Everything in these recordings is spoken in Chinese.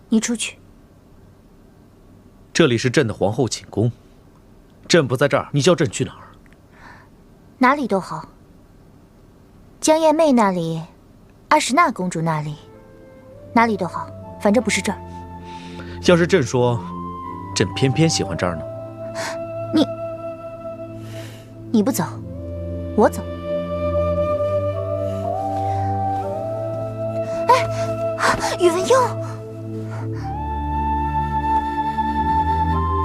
你出去。这里是朕的皇后寝宫，朕不在这儿，你叫朕去哪儿？哪里都好。江夜妹那里，阿什纳公主那里，哪里都好，反正不是这儿。要是朕说，朕偏偏喜欢这儿呢？你不走，我走。哎，宇文佑，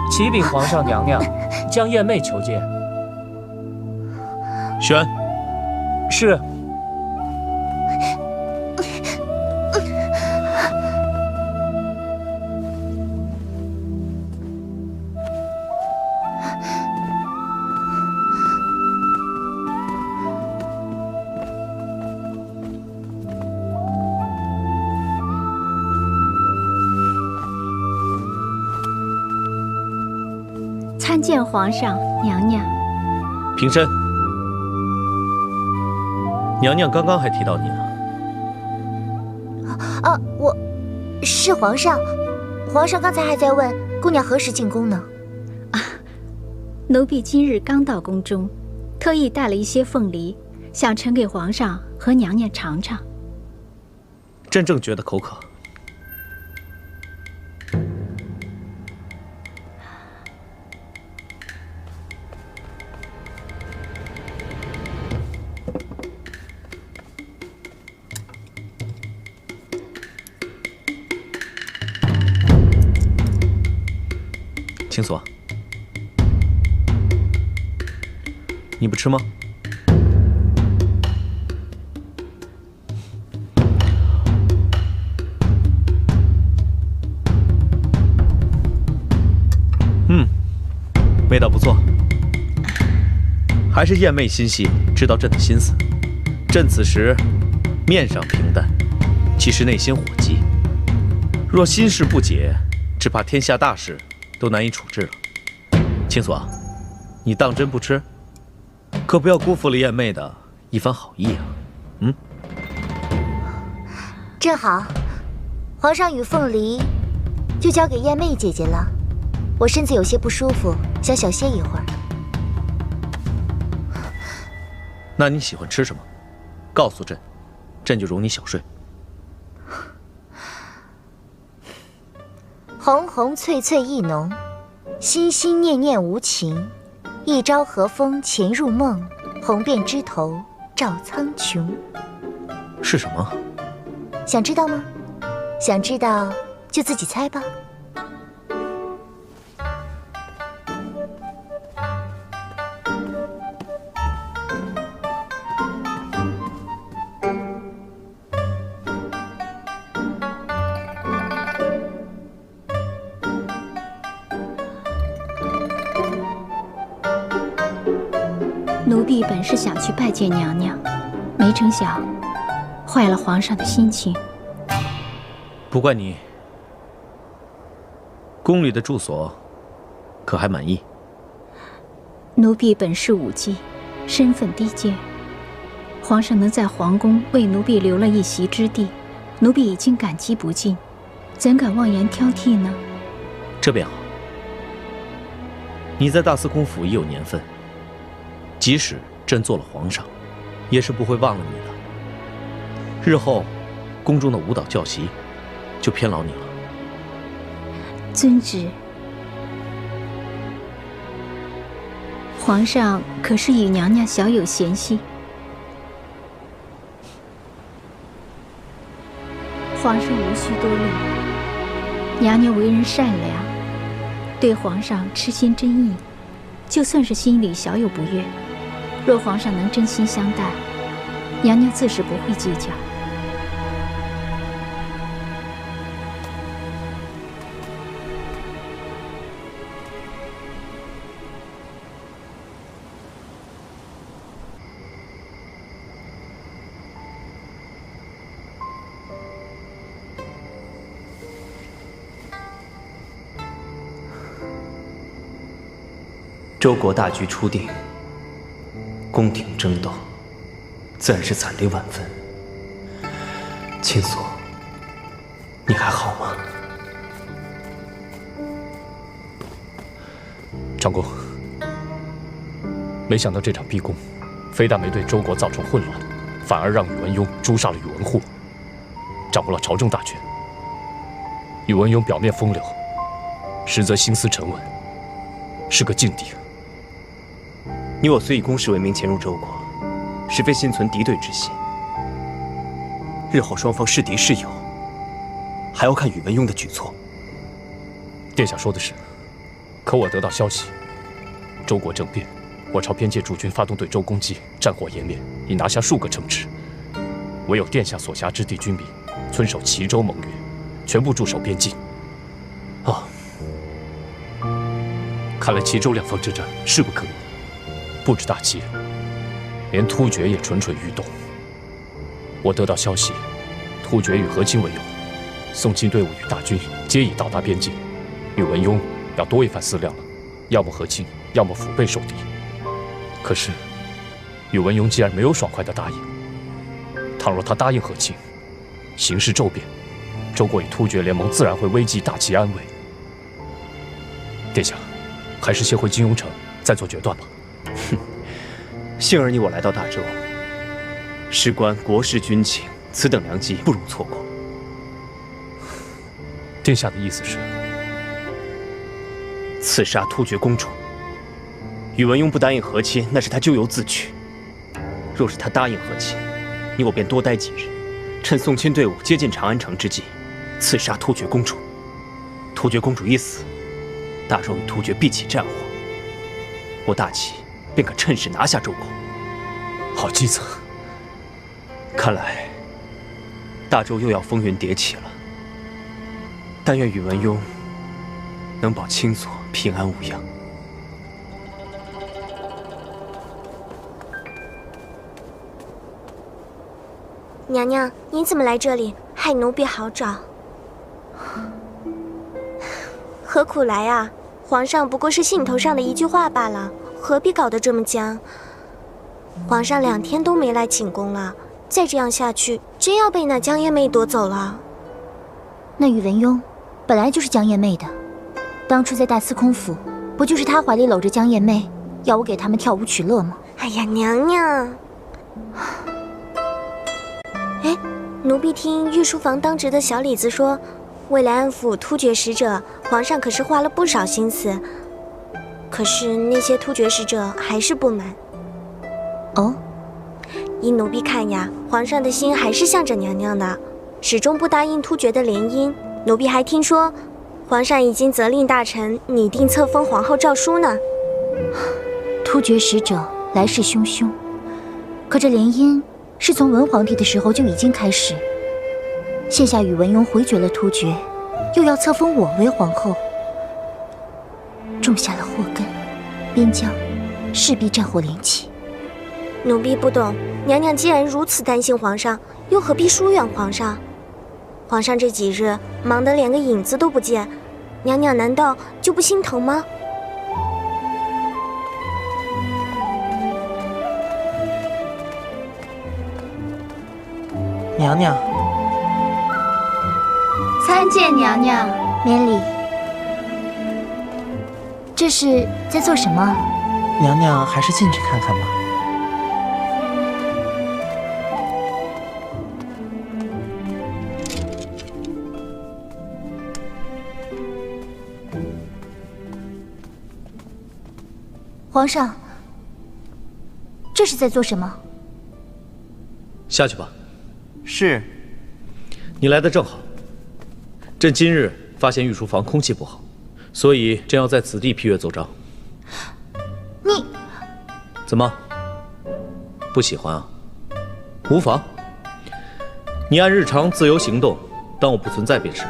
启禀皇上娘娘，江夜妹求见。宣。是。参见皇上娘娘。平身。娘娘刚刚还提到你呢。我是皇上。皇上刚才还在问姑娘何时进宫呢。奴婢今日刚到宫中，特意带了一些凤梨，想呈给皇上和娘娘尝尝。朕正觉得口渴。青锁，你不吃吗？味道不错。还是燕妹心细，知道朕的心思。朕此时面上平淡，其实内心火急。若心事不解，只怕天下大事都难以处置了。青锁，你当真不吃？可不要辜负了燕妹的一番好意啊！正好，皇上与凤梨就交给燕妹姐姐了。我身子有些不舒服，想小歇一会儿。那你喜欢吃什么？告诉朕，朕就容你小睡。红红翠翠意浓，心心念念无情。一朝和风潜入梦，红遍枝头照苍穹。是什么？想知道吗？想知道就自己猜吧。奴婢本是想去拜见娘娘，没成想坏了皇上的心情。不怪你。宫里的住所可还满意？奴婢本是舞姬，身份低贱，皇上能在皇宫为奴婢留了一席之地，奴婢已经感激不尽，怎敢妄言挑剔呢？这便好。你在大司空府已有年分，即使朕做了皇上，也是不会忘了你的。日后，宫中的舞蹈教习，就偏劳你了。遵旨。皇上可是与娘娘小有嫌隙？皇上无需多虑，娘娘为人善良，对皇上痴心真意，就算是心里小有不悦，若皇上能真心相待，娘娘自是不会计较。周国大局初定，宫廷争斗，自然是惨烈万分。青锁，你还好吗？长公，没想到这场逼宫，非但没对周国造成混乱，反而让宇文邕诛杀了宇文护，掌握了朝政大权。宇文邕表面风流，实则心思沉稳，是个劲敌。你我虽以公事为名潜入周国，实非心存敌对之心。日后双方是敌是友，还要看宇文邕的举措。殿下说的是，可我得到消息，周国政变，我朝边界驻军发动对周攻击，战火延绵，已拿下数个城池。唯有殿下所辖之地军民遵守齐州盟约，全部驻守边境。哦，看来齐州两方之战势不可挡。不止大齐，连突厥也蠢蠢欲动。我得到消息，突厥与和亲为友，宋金队伍与大军皆已到达边境。宇文邕要多一番思量了，要么和亲，要么腹背受敌。可是，宇文邕既然没有爽快的答应，倘若他答应和亲，形势骤变，周国与突厥联盟自然会危及大齐安危。殿下，还是先回金庸城再做决断吧。哼，幸而你我来到大周，事关国事军情，此等良机不容错过。殿下的意思是，刺杀突厥公主。宇文邕不答应和亲，那是他咎由自取。若是他答应和亲，你我便多待几日，趁宋钦队伍接近长安城之际，刺杀突厥公主。突厥公主一死，大周与突厥必起战火，我大齐便可趁势拿下周国。好计策。看来大周又要风云迭起了。但愿宇文邕能保清所平安无恙。娘娘，你怎么来这里？害奴婢好找。何苦来啊？皇上不过是兴头上的一句话罢了，何必搞得这么僵？皇上2天都没来寝宫了，再这样下去，真要被那江夜妹夺走了。那宇文邕本来就是江夜妹的，当初在大司空府，不就是他怀里搂着江夜妹，要我给他们跳舞取乐吗？哎呀，娘娘！哎，奴婢听御书房当值的小李子说，为了安抚突厥使者，皇上可是花了不少心思。可是那些突厥使者还是不满。哦，依奴婢看呀，皇上的心还是向着娘娘的，始终不答应突厥的联姻。奴婢还听说，皇上已经责令大臣拟定册封皇后诏书呢。突厥使者来势汹汹，可这联姻是从文皇帝的时候就已经开始。现下宇文邕回绝了突厥，又要册封我为皇后，种下了祸根，边疆势必战火连起。奴婢不懂，娘娘既然如此担心皇上，又何必疏远皇上？皇上这几日忙得连个影子都不见，娘娘难道就不心疼吗？娘娘，参见娘娘。免礼。这是在做什么？娘娘还是进去看看吧。皇上，这是在做什么？下去吧。是。你来的正好。朕今日发现御书房空气不好，所以朕要在此地批阅奏章。你怎么不喜欢啊？无妨，你按日常自由行动，当我不存在便是。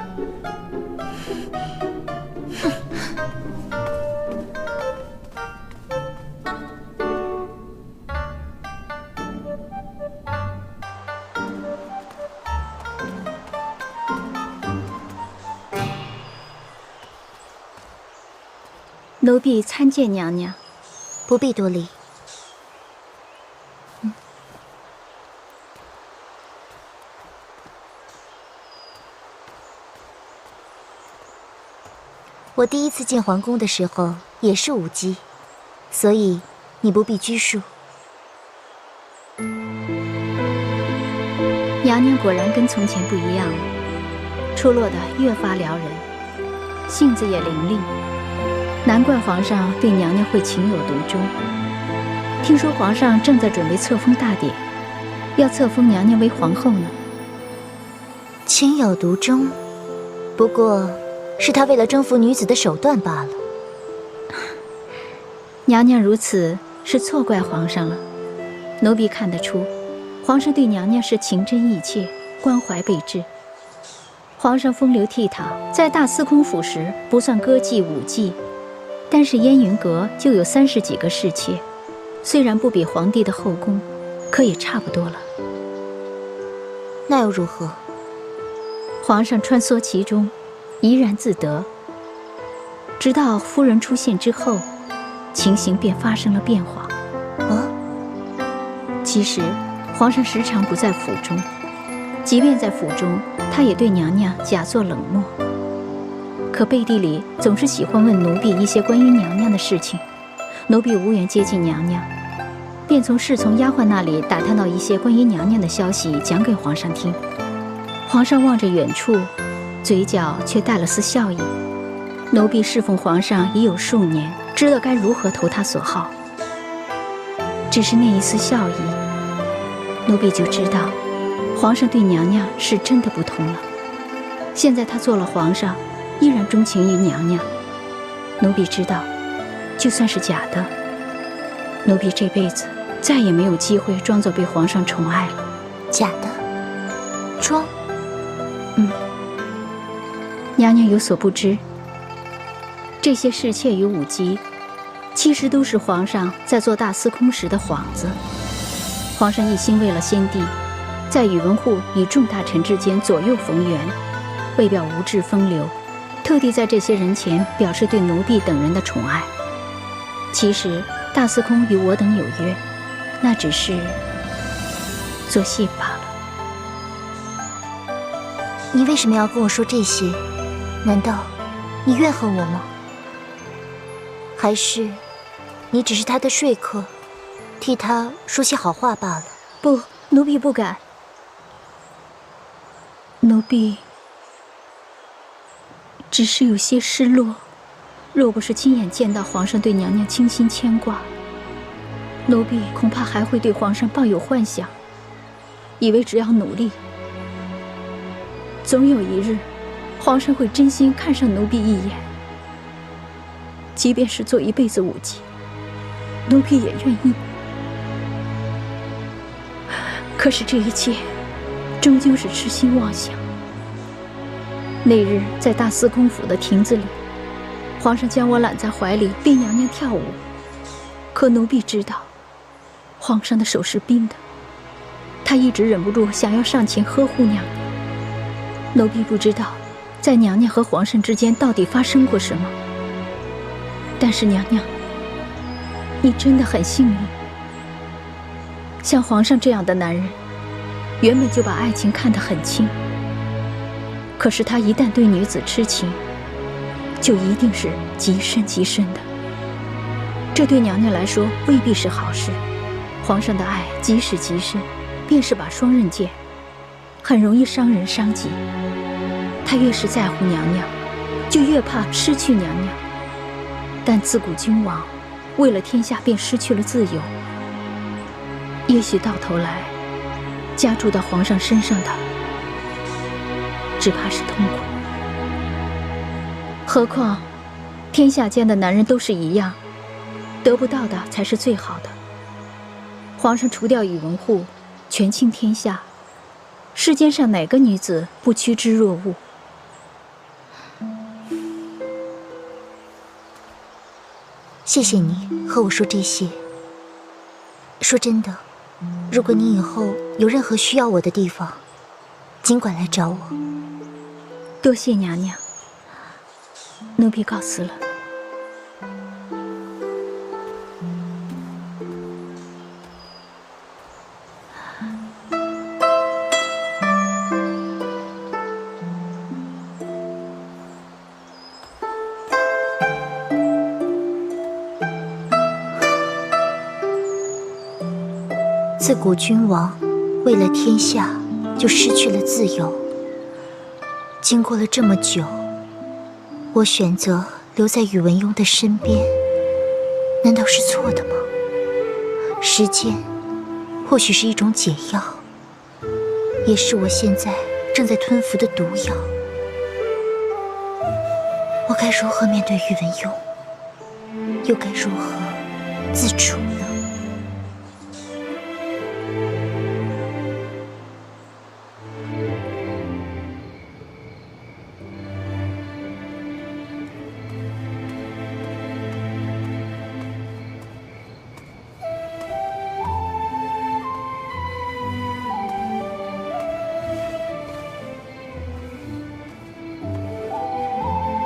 奴婢参见娘娘。不必多礼。我第一次进皇宫的时候，也是舞姬，所以你不必拘束。娘娘果然跟从前不一样了，出落得越发撩人，性子也伶俐，难怪皇上对娘娘会情有独钟。听说皇上正在准备册封大典，要册封娘娘为皇后呢。情有独钟，不过是他为了征服女子的手段罢了。娘娘如此，是错怪皇上了。奴婢看得出，皇上对娘娘是情真意切，关怀备至。皇上风流倜傥，在大司空府时不算歌妓舞妓，但是烟云阁就有30几个侍妾，虽然不比皇帝的后宫，可也差不多了。那又如何？皇上穿梭其中，怡然自得。直到夫人出现之后，情形便发生了变化。其实，皇上时常不在府中，即便在府中，他也对娘娘假作冷漠。可背地里总是喜欢问奴婢一些关于娘娘的事情，奴婢无缘接近娘娘，便从侍从丫鬟那里打探到一些关于娘娘的消息，讲给皇上听。皇上望着远处，嘴角却带了丝笑意。奴婢侍奉皇上已有数年，知道该如何投他所好。只是那一丝笑意，奴婢就知道，皇上对娘娘是真的不同了。现在他做了皇上，依然钟情于娘娘。奴婢知道，就算是假的，奴婢这辈子再也没有机会装作被皇上宠爱了。假的？装？娘娘有所不知，这些侍妾与舞姬，其实都是皇上在做大司空时的幌子。皇上一心为了先帝，在宇文护与众大臣之间左右逢源，为表无志风流，特地在这些人前表示对奴婢等人的宠爱。其实大司空与我等有约，那只是作戏罢了。你为什么要跟我说这些？难道你怨恨我吗？还是你只是他的说客，替他说些好话罢了？不，奴婢不敢。奴婢只是有些失落，若不是亲眼见到皇上对娘娘倾心牵挂，奴婢恐怕还会对皇上抱有幻想，以为只要努力，总有一日皇上会真心看上奴婢一眼。即便是做一辈子舞姬，奴婢也愿意。可是这一切终究是痴心妄想。那日在大司空府的亭子里，皇上将我揽在怀里，逼娘娘跳舞。可奴婢知道，皇上的手是冰的，他一直忍不住想要上前呵护娘娘。奴婢不知道，在娘娘和皇上之间到底发生过什么。但是娘娘，你真的很幸运。像皇上这样的男人，原本就把爱情看得很轻，可是他一旦对女子痴情，就一定是极深极深的。这对娘娘来说未必是好事。皇上的爱即使极深，便是把双刃剑，很容易伤人伤己。他越是在乎娘娘，就越怕失去娘娘。但自古君王为了天下便失去了自由，也许到头来加注到皇上身上的只怕是痛苦。何况天下间的男人都是一样，得不到的才是最好的。皇上除掉宇文护，权倾天下，世间上哪个女子不趋之若鹜？谢谢你和我说这些。说真的，如果你以后有任何需要我的地方，尽管来找我。多谢娘娘，奴婢告辞了。自古君王为了天下就失去了自由。经过了这么久，我选择留在宇文邕的身边，难道是错的吗？时间或许是一种解药，也是我现在正在吞服的毒药。我该如何面对宇文邕，又该如何自处呢？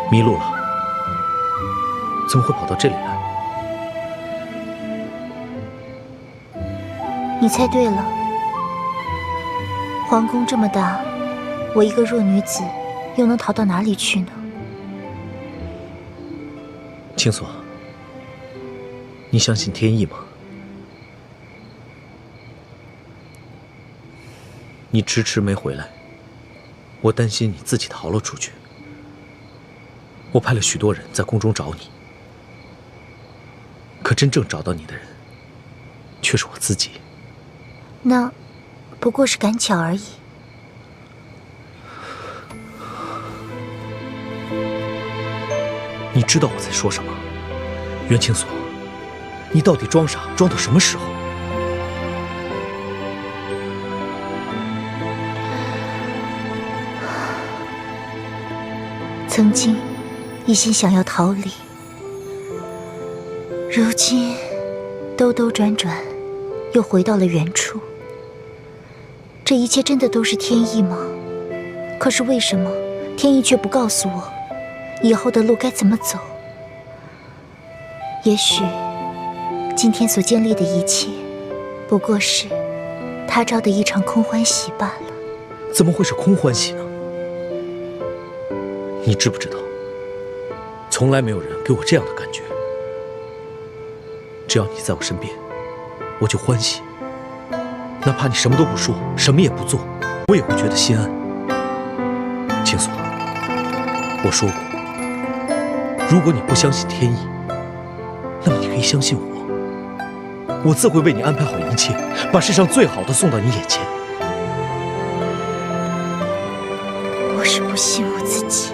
迷路了，怎么会跑到这里来？你猜对了，皇宫这么大，我一个弱女子又能逃到哪里去呢？青锁，你相信天意吗？你迟迟没回来，我担心你自己逃了出去。我派了许多人在宫中找你，可真正找到你的人，却是我自己。那不过是赶巧而已。你知道我在说什么？袁青锁，你到底装傻装到什么时候？曾经一心想要逃离，如今兜兜转转又回到了原处。这一切真的都是天意吗？可是为什么天意却不告诉我以后的路该怎么走？也许今天所经历的一切不过是他朝的一场空欢喜罢了。怎么会是空欢喜呢？你知不知道，从来没有人给我这样的感觉。只要你在我身边，我就欢喜。哪怕你什么都不说，什么也不做，我也会觉得心安。青锁，我说过，如果你不相信天意，那么你可以相信我，我自会为你安排好一切，把世上最好的送到你眼前。我是不信我自己。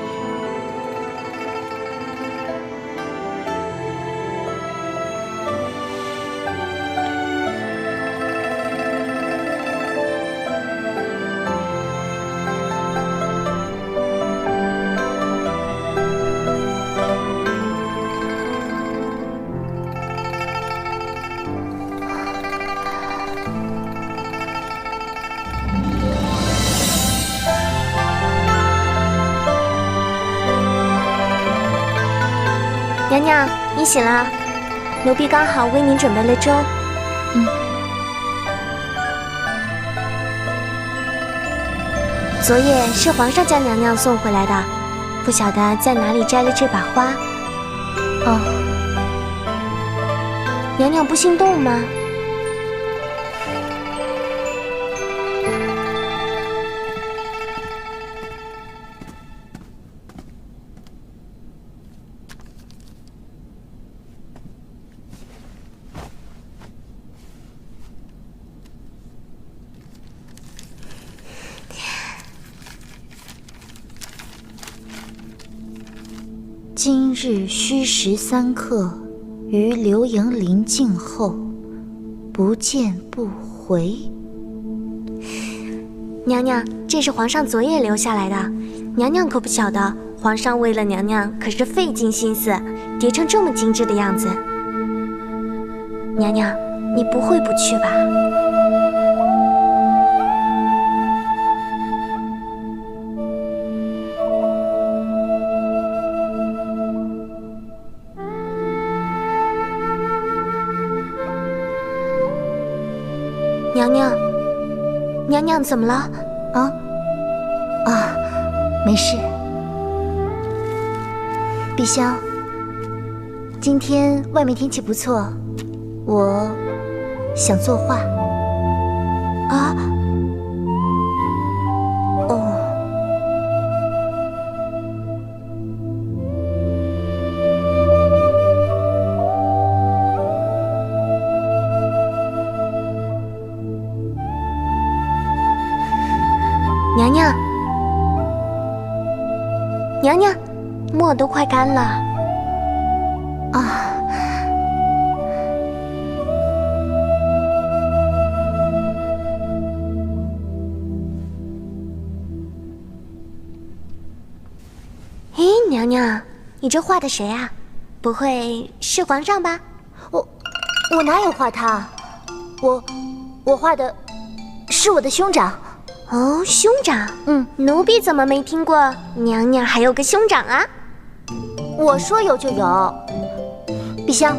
娘娘，你醒了，奴婢刚好为您准备了粥。昨夜是皇上将娘娘送回来的，不晓得在哪里摘了这把花。哦，娘娘不心动吗？今日戌时3刻，于流萤临近后，不见不回。娘娘，这是皇上昨夜留下来的。娘娘可不晓得，皇上为了娘娘可是费尽心思，叠成这么精致的样子。娘娘，你不会不去吧？娘娘，娘娘怎么了？没事。碧霄，今天外面天气不错，我想作画。啊？哦。娘娘，娘娘，墨都快干了。啊。哎，娘娘，你这画的谁啊？不会是皇上吧？我哪有画他？我画的是我的兄长。哦，兄长。奴婢怎么没听过娘娘还有个兄长啊？我说有就有。碧香，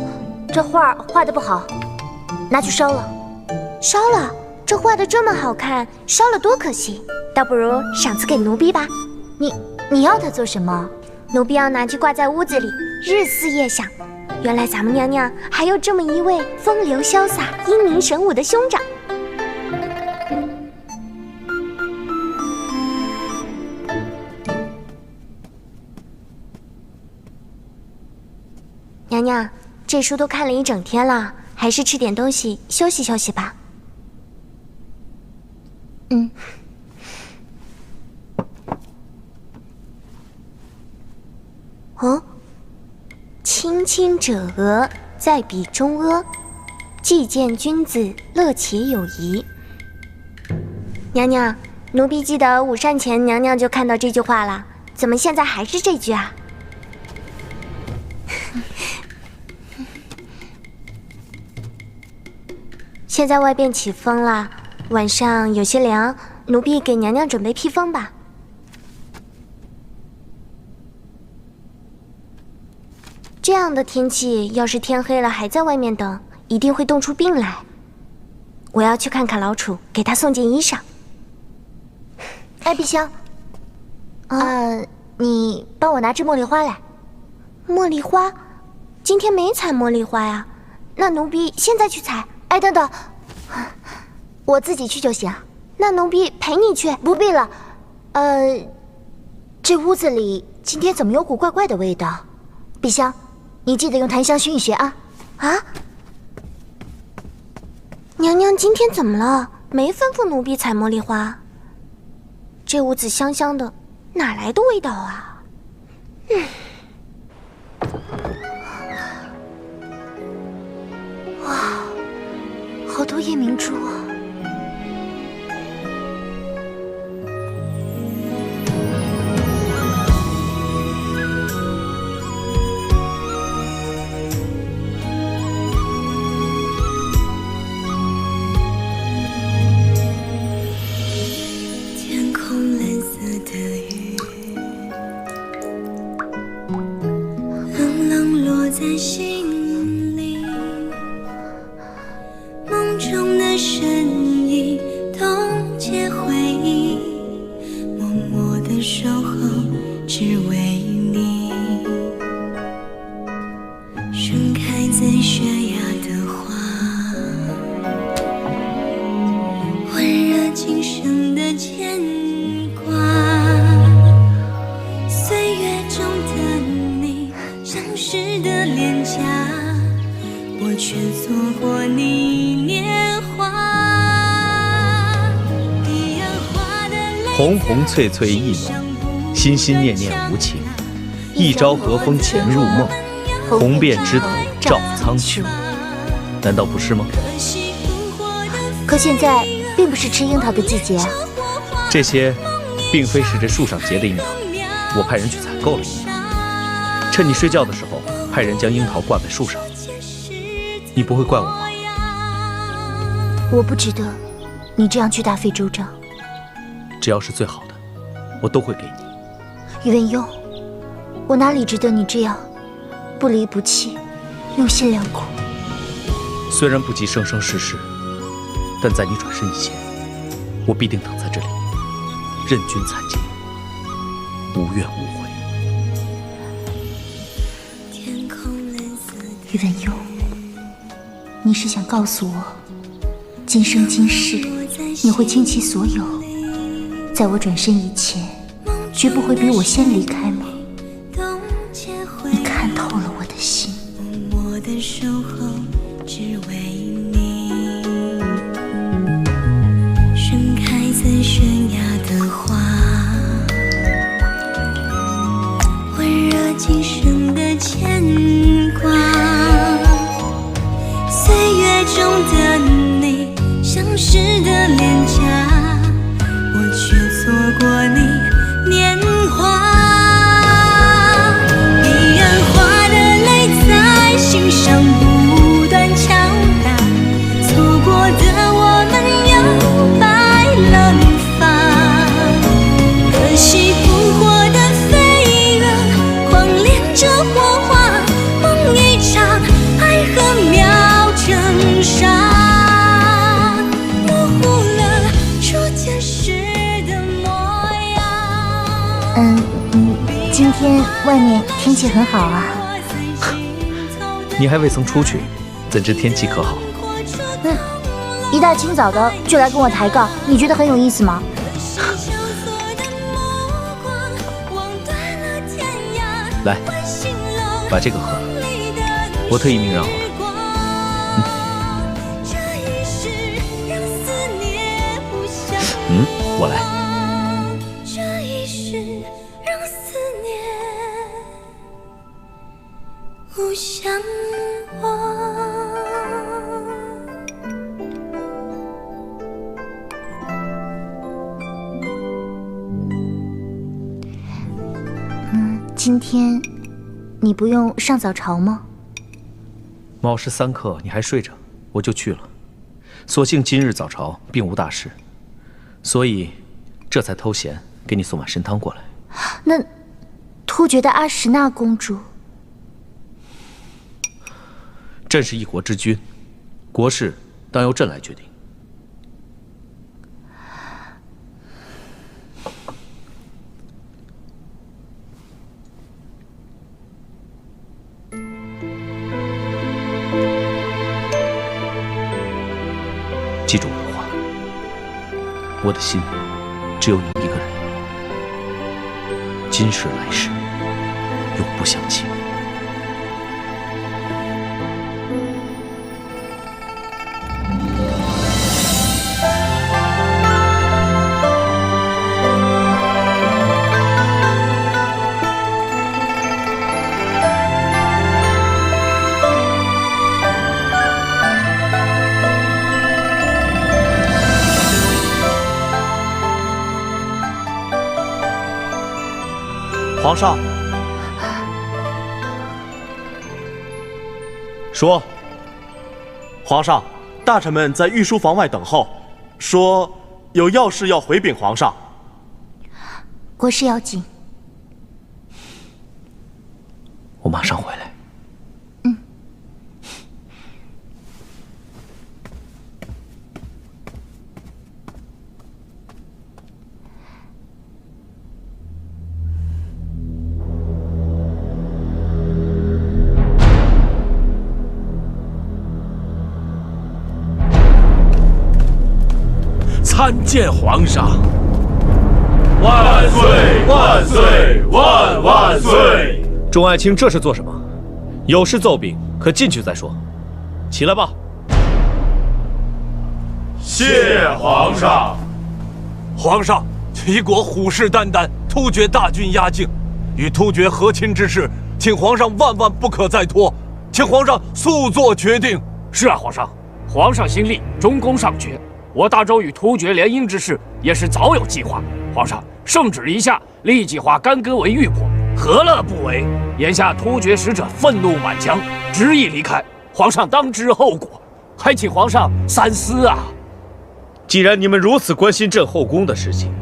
这画画的不好，拿去烧了。烧了？这画的这么好看，烧了多可惜。倒不如赏赐给奴婢吧。你要它做什么？奴婢要拿去挂在屋子里，日思夜想。原来咱们娘娘还有这么一位风流潇洒、英明神武的兄长。娘娘，这书都看了一整天了，还是吃点东西休息休息吧。哦，青青者娥，在彼中阿，既见君子，乐且友谊。娘娘，奴婢记得午膳前娘娘就看到这句话了，怎么现在还是这句啊？现在外边起风了，晚上有些凉，奴婢给娘娘准备披风吧。这样的天气，要是天黑了还在外面等，一定会冻出病来。我要去看看老楚，给他送件衣裳。哎，碧香，你帮我拿支茉莉花来。茉莉花？今天没采茉莉花呀，那奴婢现在去采。哎，等等，我自己去就行。那奴婢陪你去。不必了。这屋子里今天怎么有股怪怪的味道？碧香，你记得用檀香熏一熏啊。啊？娘娘今天怎么了？没吩咐奴婢采茉莉花。这屋子香香的，哪来的味道啊？哇，好多夜明珠啊！天空蓝色的雨，冷冷落在心里。梦中的身影，冻结回忆，默默的守候，只为你。盛开在悬崖的花，温热今生的牵挂。岁月中的你，像湿的脸颊，我却错过你年华。一样花的泪红红翠翠意浓，心心念念无情。一朝和风潜入梦，红遍枝头照苍穹。难道不是吗？可现在并不是吃樱桃的季节啊。这些并非是这树上结的樱桃，我派人去采购了樱桃，趁你睡觉的时候，派人将樱桃挂在树上。你不会怪我吧？我不值得你这样去大费周章。只要是最好的，我都会给你。宇文邕，我哪里值得你这样不离不弃，用心良苦？虽然不及生生世世，但在你转身以前，我必定等在这里，任君采撷，无怨无悔。天空蓝色的宇文邕，你是想告诉我，今生今世，你会倾其所有，在我转身以前，绝不会比我先离开吗？你看透了我的心。默默的守候，只为你。盛开在悬崖的花，温热几生的牵挂。岁月中的你，像湿的脸颊，我却错过你年华。一样花的泪在心上不断敲打，错过的我们又白了发。可惜复活的飞蛾，狂恋着火花，梦一场，爱和秒成沙。今天外面天气很好啊。你还未曾出去，怎知天气可好？一大清早的就来跟我抬杠，你觉得很有意思吗？来，把这个喝了，我特意命让好了。我来。不相忘。今天你不用上早朝吗？卯时3刻你还睡着，我就去了。所幸今日早朝并无大事，所以这才偷闲给你送碗参汤过来。那突厥的阿什纳公主，朕是一国之君，国事当由朕来决定。记住我的话，我的心只有你一个人，今世来世永不相弃。皇上，说。皇上，大臣们在御书房外等候，说有要事要回禀皇上。国事要紧，我马上回来。参见皇上！万岁！万岁！万万岁！众爱卿这是做什么？有事奏禀，可进去再说。起来吧。谢皇上。皇上，齐国虎视眈眈，突厥大军压境，与突厥和亲之事，请皇上万万不可再拖，请皇上速做决定。是啊，皇上，皇上心力，中宫尚决。我大周与突厥联姻之事也是早有计划，皇上圣旨一下，立即化干戈为玉帛，何乐不为？眼下突厥使者愤怒满腔，执意离开，皇上当知后果，还请皇上三思啊！既然你们如此关心朕后宫的事情，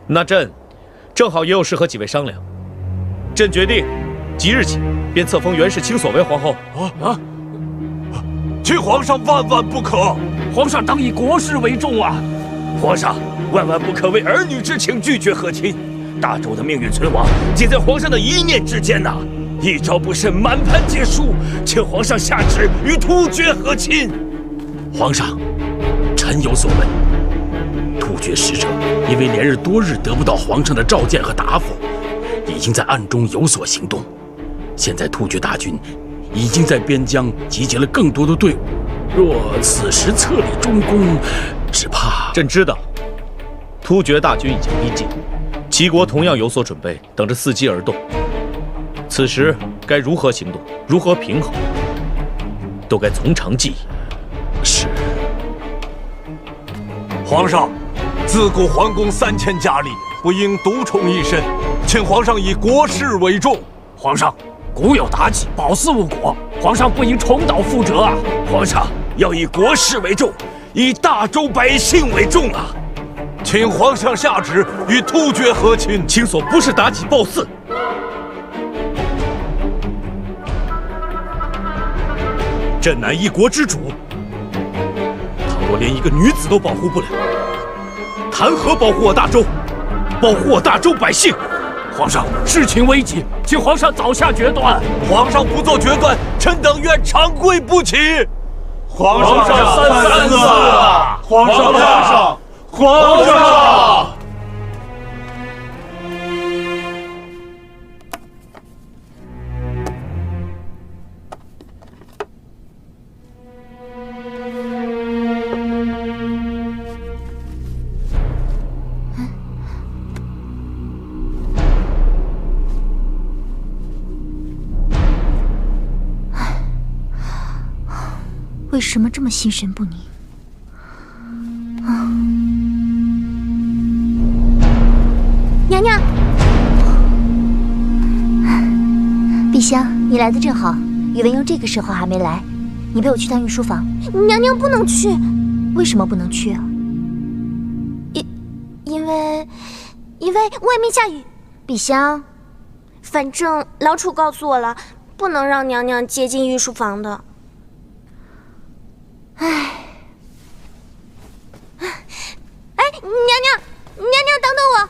那朕正好也有事和几位商量。朕决定，即日起便册封袁氏清所为皇后。请皇上万万不可！皇上当以国事为重啊！皇上万万不可为儿女之情拒绝和亲，大周的命运存亡皆在皇上的一念之间呐！一朝不慎，满盘皆输，请皇上下旨与突厥和亲。皇上，臣有所闻，突厥使者因为连日多日得不到皇上的召见和答复，已经在暗中有所行动。现在突厥大军已经在边疆集结了更多的队伍，若此时册立中宫，只怕……朕知道，突厥大军已经逼近，齐国同样有所准备，等着伺机而动。此时该如何行动，如何平衡，都该从长计议。是。皇上，自古皇宫3000佳丽，不应独宠一身，请皇上以国事为重。皇上，古有妲己保嗣误国，皇上不应重蹈覆辙啊！皇上要以国事为重，以大周百姓为重啊！请皇上下旨与突厥和亲。卿所不是妲己褒姒，朕乃一国之主，倘若连一个女子都保护不了，谈何保护我大周，保护我大周百姓？皇上，事情危急，请皇上早下决断。皇上不做决断，臣等愿长跪不起。皇上三思啊！皇上，皇上！为什么这么心神不宁？娘娘，碧香，你来的正好。宇文邕这个时候还没来，你陪我去趟御书房。娘娘不能去。为什么不能去啊？因为外面下雨。碧香，反正老楚告诉我了，不能让娘娘接近御书房的。娘娘，等等我！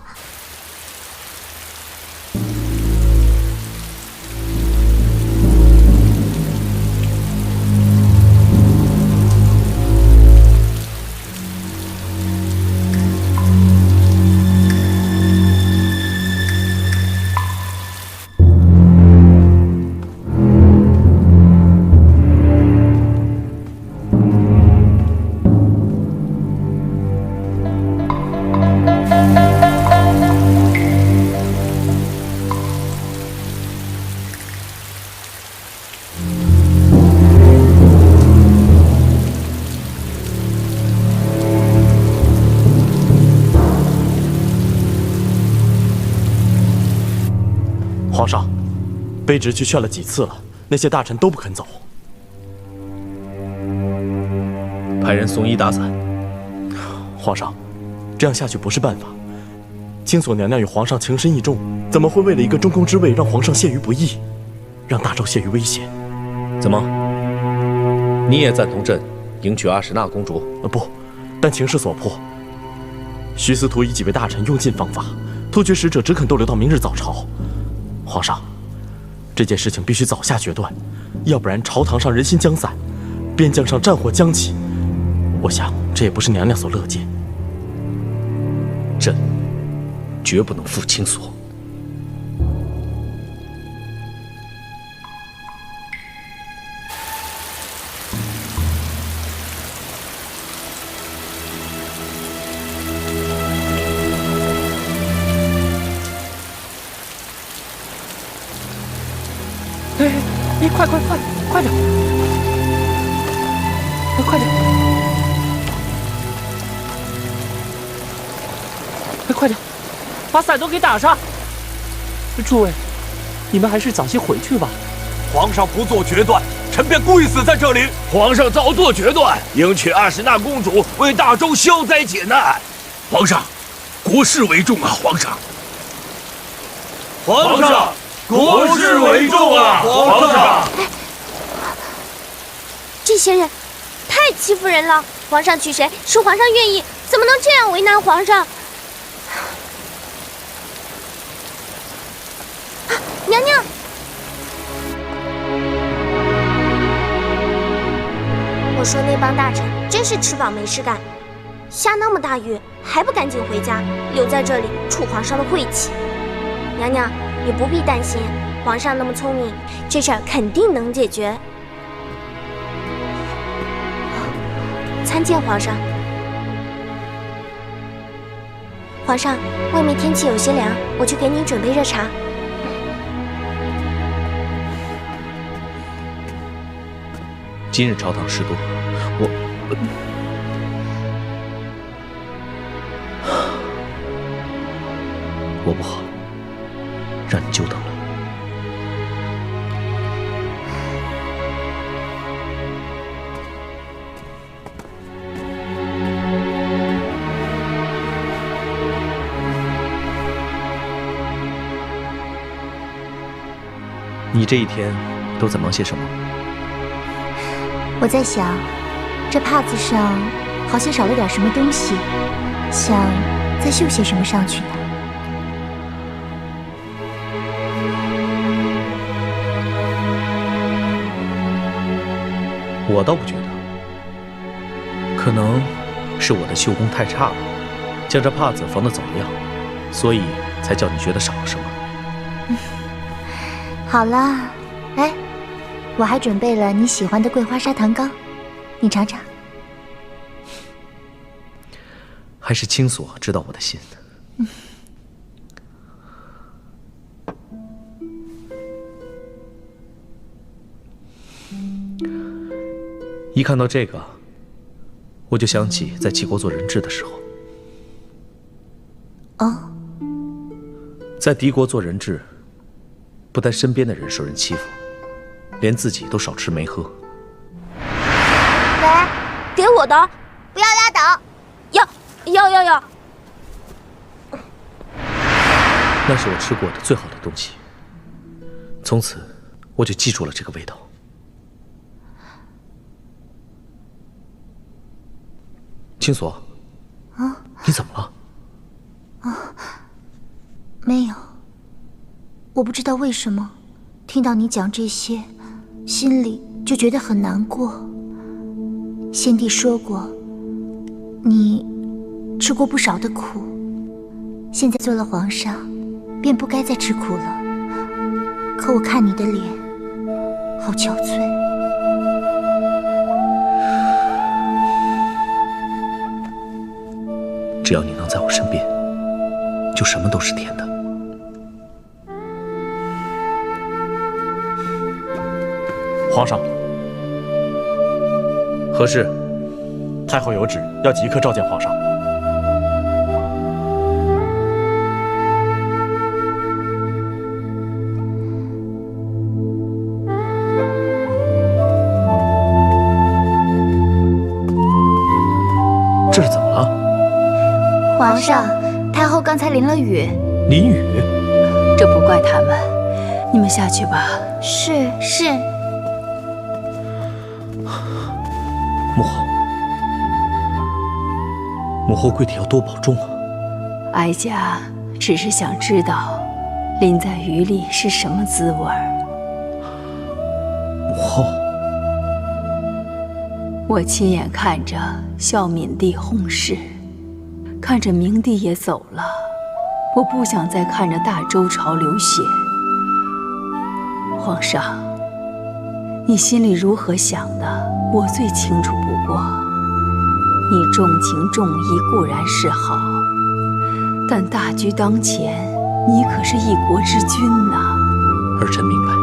皇上，卑职去劝了几次了，那些大臣都不肯走。派人送衣打伞。皇上，这样下去不是办法。青锁娘娘与皇上情深意重，怎么会为了一个中宫之位让皇上陷于不义，让大周陷于危险？怎么，你也赞同朕迎娶阿史那公主？不，但情势所迫。徐司徒以几位大臣用尽方法，突厥使者只肯逗留到明日早朝。皇上，这件事情必须早下决断，要不然朝堂上人心将散，边疆上战火将起，我想这也不是娘娘所乐见。朕绝不能负青锁。哎，快点！快点！快点，把伞都给打上！诸位，你们还是早些回去吧。皇上不做决断，臣便跪死在这里。皇上早做决断，迎娶阿史那公主，为大周消灾解难。皇上，国事为重啊！皇上，国事为重啊！皇上，这些人太欺负人了。皇上娶谁是皇上愿意，怎么能这样为难皇上？娘娘，我说那帮大臣真是吃饱没事干。下那么大雨，还不赶紧回家，留在这里触皇上的晦气。娘娘，你不必担心，皇上那么聪明，这事儿肯定能解决。参见皇上。皇上，外面天气有些凉，我去给您准备热茶。今日朝堂事多，我不好，让你久等了。你这一天都在忙些什么？我在想，这帕子上好像少了点什么东西，想再绣些什么上去呢？我倒不觉得，可能是我的绣工太差了，将这帕子缝得走了样，所以才叫你觉得少了什么。好了，来，我还准备了你喜欢的桂花砂糖糕，你尝尝。还是青锁知道我的心。一看到这个，我就想起在齐国做人质的时候。哦，在敌国做人质，不但身边的人受人欺负，连自己都少吃没喝。来，给我的，不要拉倒，要。那是我吃过的最好的东西，从此我就记住了这个味道。青锁，啊，你怎么了？啊，没有。我不知道为什么，听到你讲这些，心里就觉得很难过。先帝说过，你吃过不少的苦，现在做了皇上，便不该再吃苦了。可我看你的脸，好憔悴。只要你能在我身边，就什么都是甜的。皇上，何事？太后有旨，要即刻召见皇上。这是怎么了？皇上，太后刚才淋了雨。淋雨？这不怪他们，你们下去吧。是。母后跪体要多保重啊！哀家只是想知道，淋在雨里是什么滋味儿。母后，我亲眼看着孝敏帝薨逝，看着明帝也走了，我不想再看着大周朝流血。皇上，你心里如何想的，我最清楚不过。你重情重义固然是好，但大局当前，你可是一国之君呐。儿臣明白。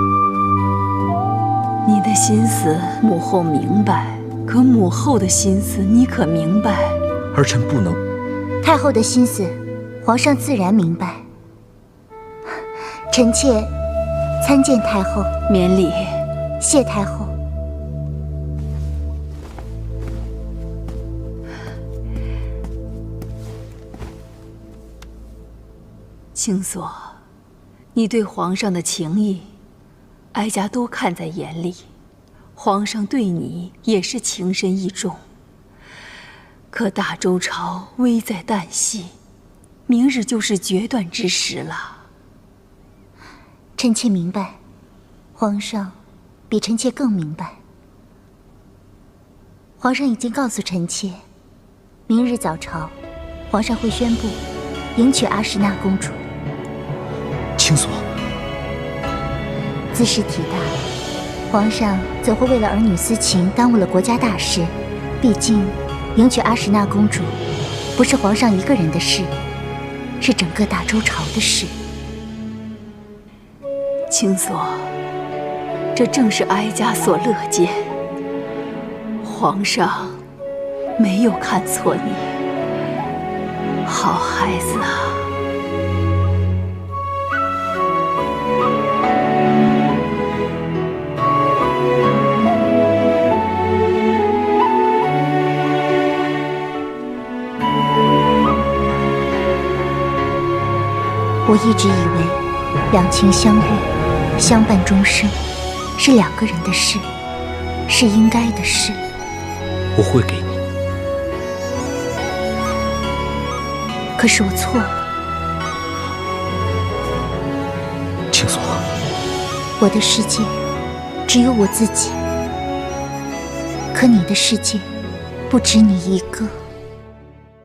你的心思母后明白，可母后的心思你可明白？儿臣不能。太后的心思，皇上自然明白。臣妾参见太后。免礼。谢太后。青锁，你对皇上的情谊，哀家都看在眼里。皇上对你也是情深意重。可大周朝危在旦夕，明日就是决断之时了。臣妾明白，皇上比臣妾更明白。皇上已经告诉臣妾，明日早朝，皇上会宣布迎娶阿什纳公主。青锁，兹事体大，皇上怎会为了儿女私情耽误了国家大事？毕竟，迎娶阿什纳公主不是皇上一个人的事，是整个大周朝的事。青锁，这正是哀家所乐见。皇上没有看错你，好孩子啊！我一直以为两情相悦、相伴终生是两个人的事，是应该的事。我会给你。可是我错了。青锁，我的世界只有我自己，可你的世界不止你一个。